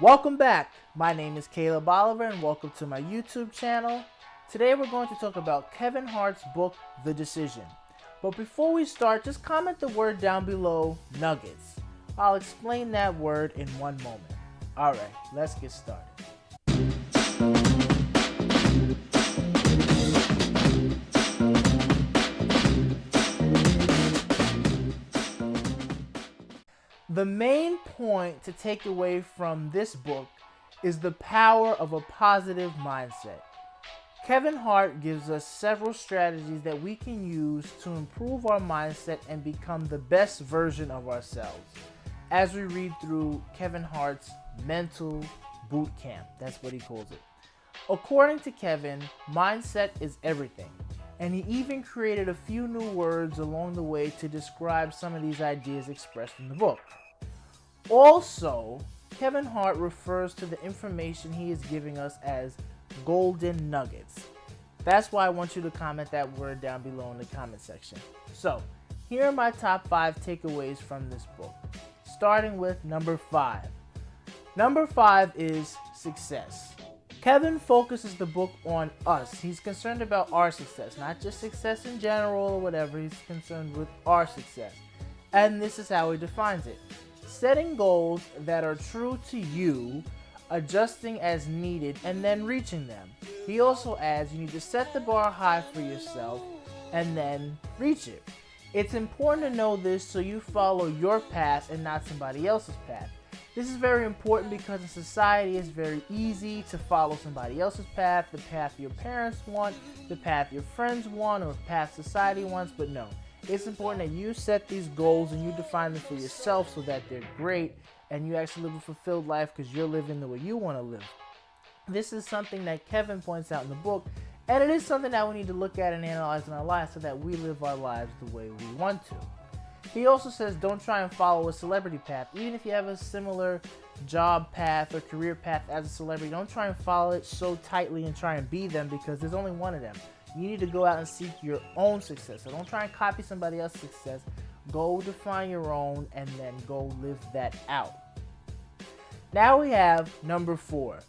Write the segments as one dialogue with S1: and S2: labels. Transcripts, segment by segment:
S1: Welcome back. My name is Caleb Oliver and welcome to my YouTube channel. Today we're going to talk about Kevin Hart's book, The Decision. But before we start, just comment the word down below, nuggets. I'll explain that word in one moment. Alright, let's get started. The main point to take away from this book is the power of a positive mindset. Kevin Hart gives us several strategies that we can use to improve our mindset and become the best version of ourselves as we read through Kevin Hart's mental bootcamp. That's what he calls it. According to Kevin, mindset is everything. And he even created a few new words along the way to describe some of these ideas expressed in the book. Also, Kevin Hart refers to the information he is giving us as golden nuggets. That's why I want you to comment that word down below in the comment section. So, here are my top 5 takeaways from this book. Starting with number 5. Number 5 is success. Kevin focuses the book on us. He's concerned about our success, not just success in general or whatever. He's concerned with our success. And this is how he defines it. Setting goals that are true to you, adjusting as needed, and then reaching them. He also adds you need to set the bar high for yourself and then reach it. It's important to know this so you follow your path and not somebody else's path. This is very important because in society it's very easy to follow somebody else's path, the path your parents want, the path your friends want, or the path society wants, but no. It's important that you set these goals and you define them for yourself so that they're great and you actually live a fulfilled life because you're living the way you want to live. This is something that Kevin points out in the book, and it is something that we need to look at and analyze in our lives so that we live our lives the way we want to. He also says don't try and follow a celebrity path. Even if you have a similar job path or career path as a celebrity, don't try and follow it so tightly and try and be them because there's only one of them. You need to go out and seek your own success. So don't try and copy somebody else's success. Go define your own and then go live that out. Now we have number 4.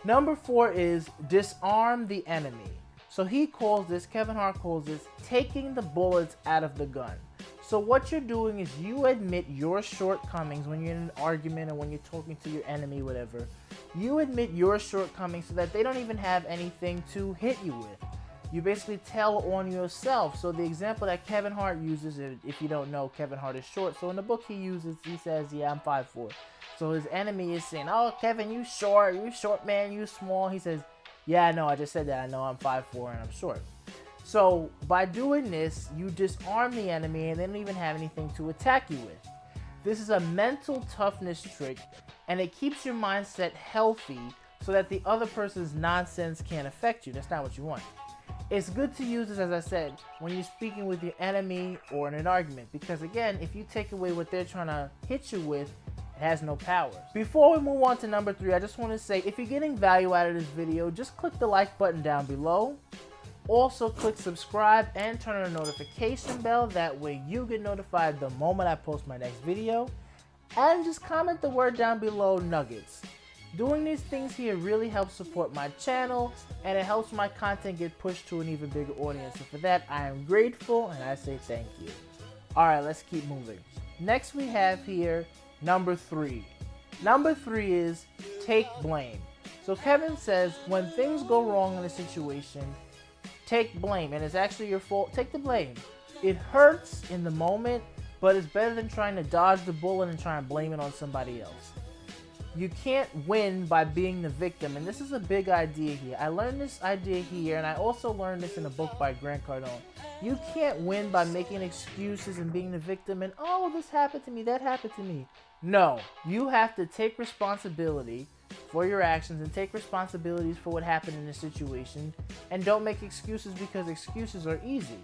S1: Number 4 is disarm the enemy. So he calls this, Kevin Hart calls this, taking the bullets out of the gun. So what you're doing is you admit your shortcomings when you're in an argument or when you're talking to your enemy, whatever. You admit your shortcomings so that they don't even have anything to hit you with. You basically tell on yourself. So the example that Kevin Hart uses, if you don't know, Kevin Hart is short. So in the book he says, yeah, I'm 5'4". So his enemy is saying, oh, Kevin, you short man, you small. He says, yeah, I know, I just said that. I know I'm 5'4" and I'm short. So by doing this, you disarm the enemy and they don't even have anything to attack you with. This is a mental toughness trick and it keeps your mindset healthy so that the other person's nonsense can't affect you. That's not what you want. It's good to use this, as I said, when you're speaking with your enemy or in an argument. Because again, if you take away what they're trying to hit you with, it has no power. Before we move on to number 3, I just want to say, if you're getting value out of this video, just click the like button down below. Also, click subscribe and turn on the notification bell. That way you get notified the moment I post my next video. And just comment the word down below, nuggets. Doing these things here really helps support my channel and it helps my content get pushed to an even bigger audience. And for that, I am grateful and I say thank you. Alright, let's keep moving. Next we have here number 3. Number 3 is take blame. So Kevin says when things go wrong in a situation, take blame. And it's actually your fault. Take the blame. It hurts in the moment, but it's better than trying to dodge the bullet and try and blame it on somebody else. You can't win by being the victim, and this is a big idea here. I learned this idea here, and I also learned this in a book by Grant Cardone. You can't win by making excuses and being the victim and, oh, this happened to me, that happened to me. No, you have to take responsibility for your actions and take responsibilities for what happened in the situation, and don't make excuses because excuses are easy.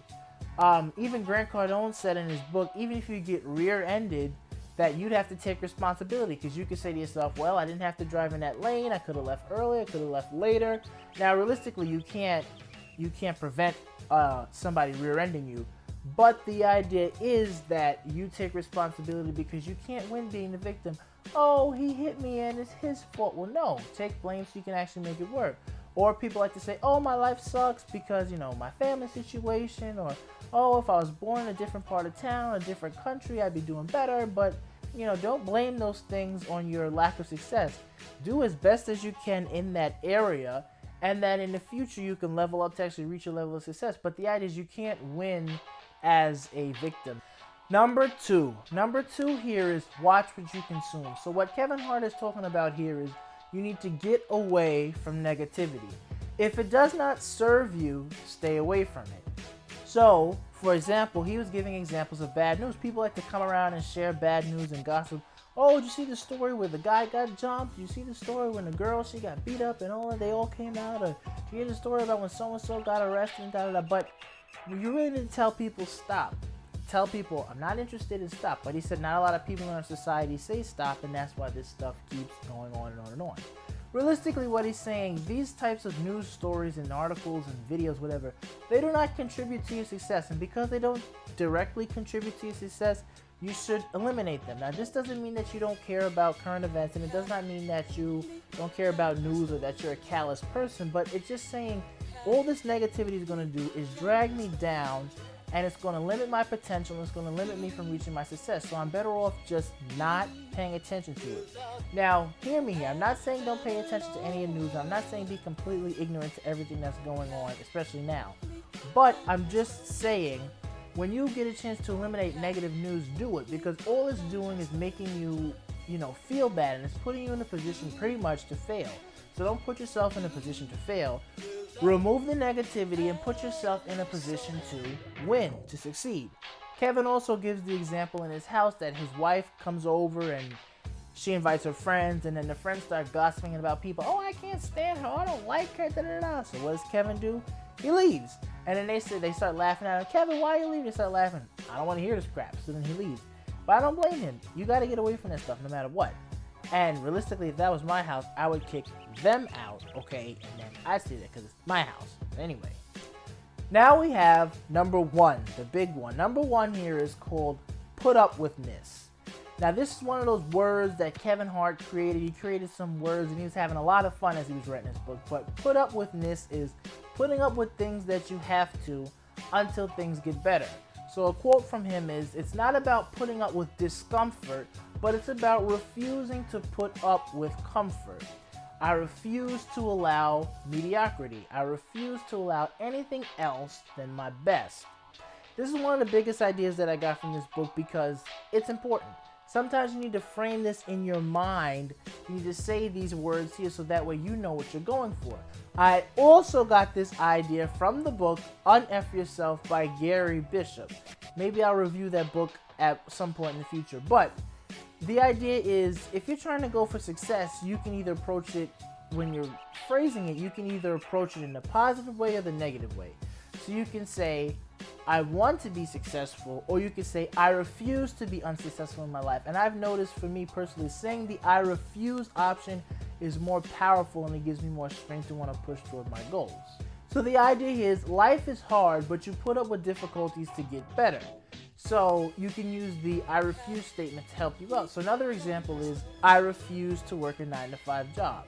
S1: Even Grant Cardone said in his book, even if you get rear-ended, that you'd have to take responsibility because you could say to yourself, well, I didn't have to drive in that lane. I could have left earlier. I could have left later. Now, realistically, you can't prevent somebody rear-ending you. But the idea is that you take responsibility because you can't win being the victim. oh, he hit me and it's his fault. Well, no, take blame so you can actually make it work. Or people like to say, oh, my life sucks because, my family situation, or, oh, if I was born in a different part of town, a different country, I'd be doing better. But, don't blame those things on your lack of success. Do as best as you can in that area, and then in the future you can level up to actually reach a level of success. But the idea is you can't win as a victim. Number two here is watch what you consume. So what Kevin Hart is talking about here is you need to get away from negativity. If it does not serve you, stay away from it. So, for example, he was giving examples of bad news. People like to come around and share bad news and gossip. Oh, did you see the story where the guy got jumped? Did you see the story when the girl, she got beat up and they all came out? Or did you hear the story about when so-and-so got arrested and da-da-da? But you really need to tell people stop. Tell people, I'm not interested in stop. But he said not a lot of people in our society say stop, and that's why this stuff keeps going on and on and on. Realistically, what he's saying, these types of news stories and articles and videos, whatever, they do not contribute to your success. And because they don't directly contribute to your success, you should eliminate them. Now, this doesn't mean that you don't care about current events, and it does not mean that you don't care about news or that you're a callous person, but it's just saying all this negativity is going to do is drag me down, and it's going to limit my potential, and it's going to limit me from reaching my success. So I'm better off just not paying attention to it. Now, hear me here. I'm not saying don't pay attention to any of the news. I'm not saying be completely ignorant to everything that's going on, especially now. But I'm just saying, when you get a chance to eliminate negative news, do it. Because all it's doing is making you, feel bad. And it's putting you in a position pretty much to fail. So don't put yourself in a position to fail. Remove the negativity and put yourself in a position to win, to succeed. Kevin also gives the example in his house that his wife comes over and she invites her friends, and then the friends start gossiping about people. Oh, I can't stand her. I don't like her. Da-da-da. So what does Kevin do? He leaves. And then they start laughing at him. Kevin, why are you leaving? They start laughing. I don't want to hear this crap. So then he leaves. But I don't blame him. You got to get away from that stuff no matter what. And realistically, if that was my house, I would kick them out, okay? And then I'd stay there because it's my house. But anyway. Now we have number one, the big one. Number one here is called Put-up-with-Ness. Now, this is one of those words that Kevin Hart created. He created some words, and he was having a lot of fun as he was writing this book. But Put-up-with-Ness is putting up with things that you have to until things get better. So a quote from him is, it's not about putting up with discomfort, but it's about refusing to put up with comfort. I refuse to allow mediocrity. I refuse to allow anything else than my best. This is one of the biggest ideas that I got from this book because it's important. Sometimes you need to frame this in your mind. You need to say these words here so that way you know what you're going for. I also got this idea from the book Unf Yourself by Gary Bishop. Maybe I'll review that book at some point in the future. But the idea is, if you're trying to go for success, you can either approach it, when you're phrasing it, you can either approach it in the positive way or the negative way. So you can say, I want to be successful, or you can say, I refuse to be unsuccessful in my life. And I've noticed for me personally, saying the I refuse option is more powerful, and it gives me more strength to want to push toward my goals. So the idea is, life is hard, but you put up with difficulties to get better. So you can use the I refuse statement to help you out. So another example is, I refuse to work a 9-to-5 job.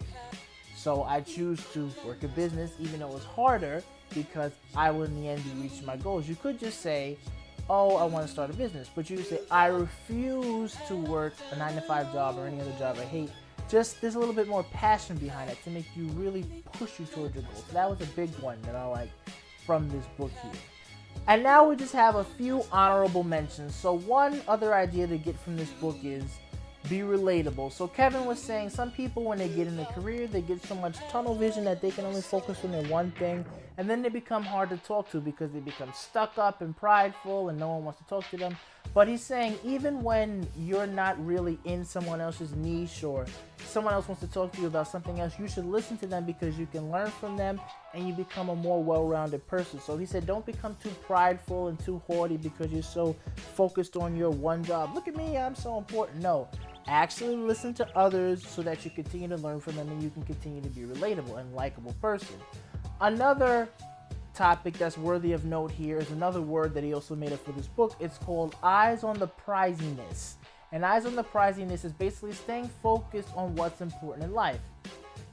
S1: So I choose to work a business even though it's harder, because I will in the end be reaching my goals. You could just say, oh, I want to start a business. But you could say, I refuse to work a 9-to-5 job or any other job I hate. Just there's a little bit more passion behind it to make you really push you towards your goals. So that was a big one that I like from this book here. And now we just have a few honorable mentions. So one other idea to get from this book is be relatable. So Kevin was saying some people, when they get in a career, they get so much tunnel vision that they can only focus on their one thing, and then they become hard to talk to because they become stuck up and prideful and no one wants to talk to them. But he's saying even when you're not really in someone else's niche, or someone else wants to talk to you about something else, you should listen to them because you can learn from them and you become a more well-rounded person. So he said don't become too prideful and too haughty because you're so focused on your one job. Look at me, I'm so important. No. Actually listen to others so that you continue to learn from them and you can continue to be a relatable and likable person. Another topic that's worthy of note here is another word that he also made up for this book. It's called eyes on the priziness. And eyes on the prize in this is basically staying focused on what's important in life.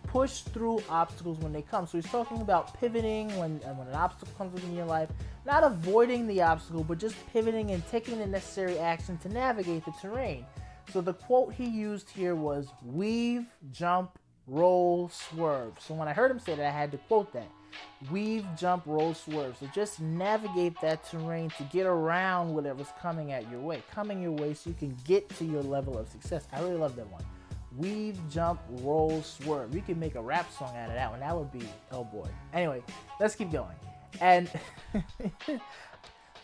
S1: Push through obstacles when they come. So he's talking about pivoting when an obstacle comes in your life, not avoiding the obstacle, but just pivoting and taking the necessary action to navigate the terrain. So the quote he used here was weave, jump, roll, swerve. So when I heard him say that, I had to quote that. Weave, jump, roll, swerve. So just navigate that terrain to get around whatever's coming your way so you can get to your level of success. I really love that one. Weave, jump, roll, swerve. You can make a rap song out of that one. That would be, oh boy. Anyway, let's keep going. And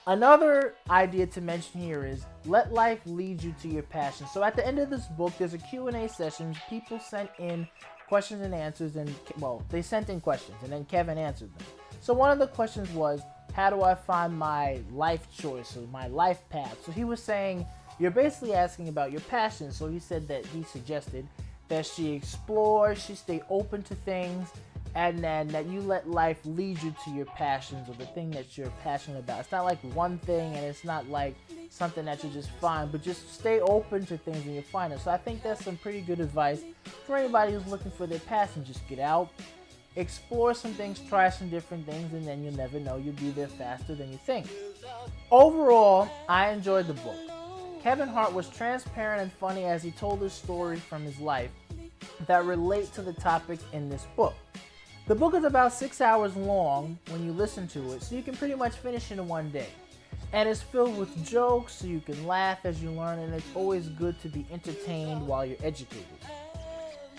S1: another idea to mention here is let life lead you to your passion. So at the end of this book, there's a Q&A session. People sent in questions and answers, and well, they sent in questions and then Kevin answered them. So one of the questions was, how do I find my life choice or my life path? So he was saying, you're basically asking about your passion. So he said that he suggested that she explore, she stay open to things, and then that you let life lead you to your passions or the thing that you're passionate about. It's not like one thing, and it's not like something that you just find, but just stay open to things and you'll find it. So I think that's some pretty good advice for anybody who's looking for their passion. Just get out, explore some things, try some different things, and then you'll never know, you'll be there faster than you think. Overall, I enjoyed the book. Kevin Hart was transparent and funny as he told his story from his life that relate to the topic in this book. The book is about 6 hours long when you listen to it, so you can pretty much finish it in one day. And it's filled with jokes, so you can laugh as you learn, and it's always good to be entertained while you're educated.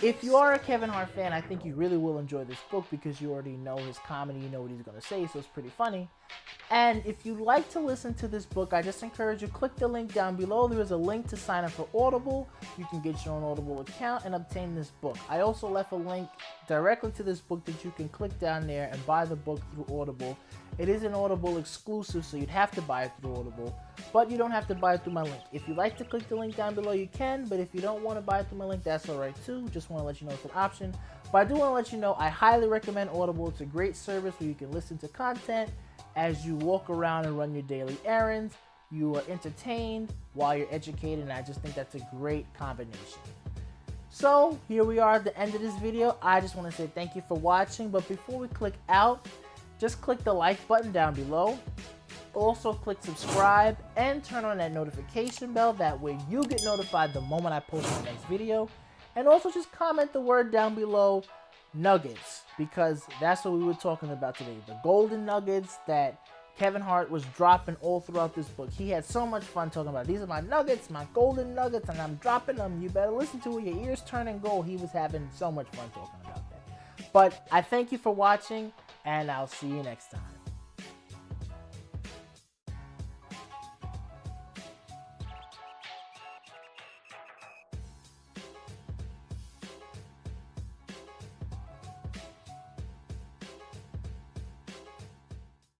S1: If you are a Kevin Hart fan, I think you really will enjoy this book because you already know his comedy, you know what he's going to say, so it's pretty funny. And if you like to listen to this book, I just encourage you, click the link down below. There is a link to sign up for Audible. You can get your own Audible account and obtain this book. I also left a link directly to this book that you can click down there and buy the book through Audible. It is an Audible exclusive, so you'd have to buy it through Audible, but you don't have to buy it through my link. If you like to click the link down below, you can, but if you don't want to buy it through my link, that's alright too. Just want to let you know it's an option. But I do want to let you know I highly recommend Audible. It's a great service where you can listen to content as you walk around and run your daily errands. You are entertained while you're educated, and I just think that's a great combination. So here we are at the end of this video. I just want to say thank you for watching, but before we click out, just click the like button down below. Also click subscribe and turn on that notification bell. That way you get notified the moment I post my next video. And also just comment the word down below, nuggets, because that's what we were talking about today. The golden nuggets that Kevin Hart was dropping all throughout this book. He had so much fun talking about, these are my nuggets, my golden nuggets, and I'm dropping them. You better listen to it. Your ears turn and gold. He was having so much fun talking about that. But I thank you for watching, and I'll see you next time.